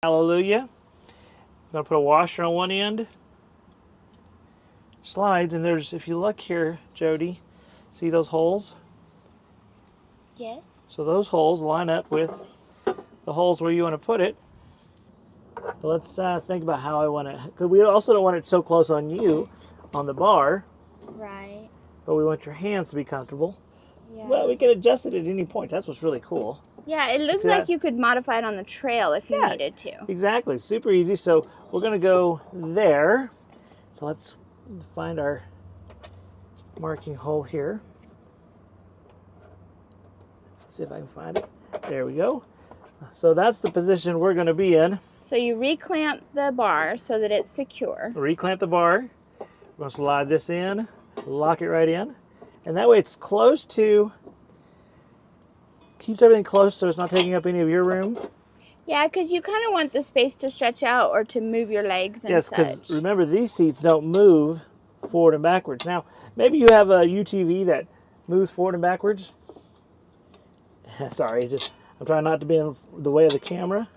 Hallelujah. I'm going to put a washer on one end. Slides, and there's, if you look here, Jody, see those holes? Yes. So those holes line up with the holes where you want to put it. So let's think about how I want it, because we also don't want it so close on you on the bar. Right. But we want your hands to be comfortable. Yeah. Well, we can adjust it at any point. That's what's really cool. Yeah, it looks like you could modify it on the trail if you needed to. Exactly. Super easy. So we're going to go there. So let's find our marking hole here. Let's see if I can find it. There we go. So that's the position we're going to be in. So you reclamp the bar so that it's secure. Reclamp the bar. We're going to slide this in, lock it right in. And that way it's close to, keeps everything close so it's not taking up any of your room. Yeah, because you kind of want the space to stretch out or to move your legs and yes, such. Yes, because remember, these seats don't move forward and backwards. Now, maybe you have a UTV that moves forward and backwards. Sorry, I'm trying not to be in the way of the camera.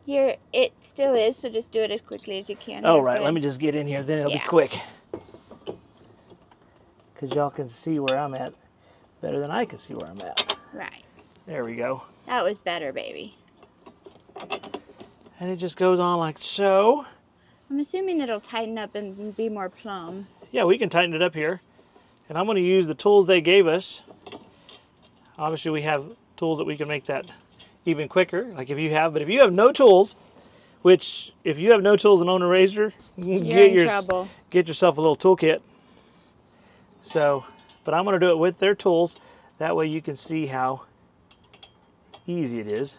Here, it still is, so just do it as quickly as you can. Oh, right. Let me just get in here, then it'll be quick. Because y'all can see where I'm at better than I can see where I'm at. Right. There we go. That was better, baby. And it just goes on like so. I'm assuming it'll tighten up and be more plumb. Yeah, we can tighten it up here. And I'm going to use the tools they gave us. Obviously, we have tools that we can make that even quicker, like if you have. But if you have no tools, which if you have no tools and own a razor, You're in trouble. Get yourself a little toolkit. So, but I'm going to do it with their tools. That way you can see how easy it is.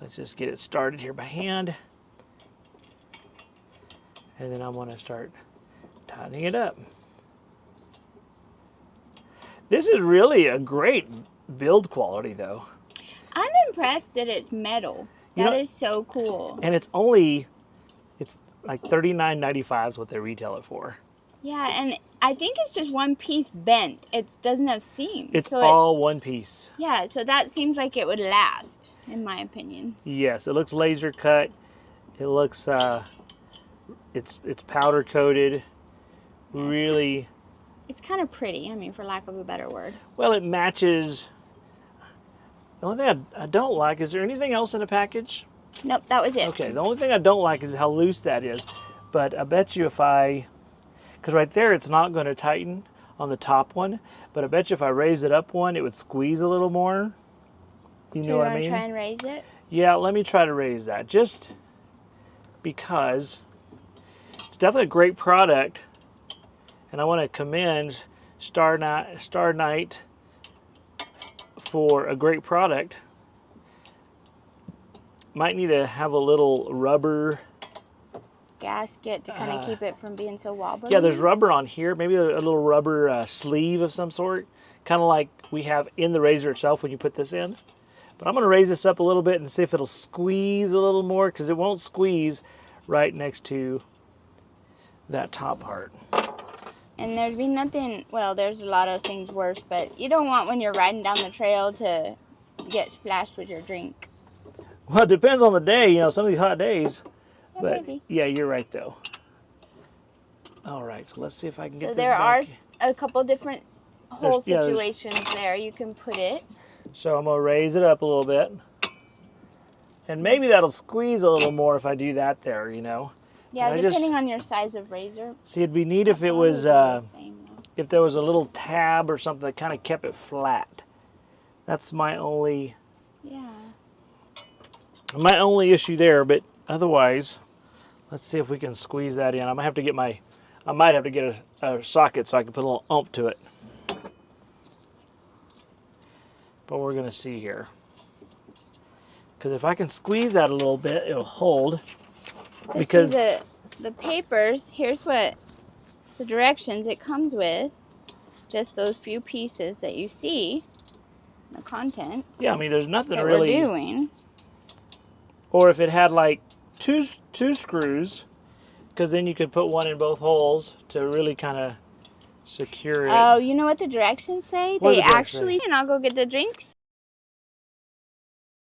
Let's just get it started here by hand. And then I'm going to start tightening it up. This is really a great build quality, though. I'm impressed that it's metal. That is so cool. And it's like $39.95 is what they retail it for. Yeah, and I think it's just one piece bent. It doesn't have seams. It's all one piece. Yeah, so that seems like it would last, in my opinion. Yes, it looks laser cut. It looks, it's powder coated. Yeah, really. It's kind of pretty, I mean, for lack of a better word. Well, it matches. The only thing I don't like, is there anything else in the package? Nope, that was it. Okay, the only thing I don't like is how loose that is. But I bet you because right there it's not going to tighten on the top one, but I bet you if I raise it up one, it would squeeze a little more. You know what I mean? Do you want to try and raise it? Yeah, let me try to raise that, just because it's definitely a great product. And I want to commend StarknightMT for a great product. Might need to have a little rubber gasket to kind of keep it from being so wobbly. Yeah, there's rubber on here. Maybe a little rubber sleeve of some sort. Kind of like we have in the razor itself when you put this in. But I'm going to raise this up a little bit and see if it'll squeeze a little more, because it won't squeeze right next to that top part. And there'd be nothing, well, there's a lot of things worse, but you don't want when you're riding down the trail to get splashed with your drink. Well, it depends on the day, some of these hot days. Yeah, but maybe. Yeah, you're right though. All right, so let's see if I can get this So there back. are a couple different hole situations there you can put it. So I'm gonna raise it up a little bit. And maybe that'll squeeze a little more if I do that there, Yeah, depending on your size of razor. See, it'd be neat if it was, if there was a little tab or something that kind of kept it flat. That's my only issue there, but otherwise, let's see if we can squeeze that in. I might have to get a socket so I can put a little oomph to it. But we're gonna see here. Because if I can squeeze that a little bit, it'll hold. Because see the papers, here's what the directions it comes with. Just those few pieces that you see, the contents. Yeah, I mean, there's nothing that really. We're doing. Or if it had like two screws, because then you could put one in both holes to really kind of secure it. Oh, you know what the directions say? What They do the actually, and I'll go get the drinks.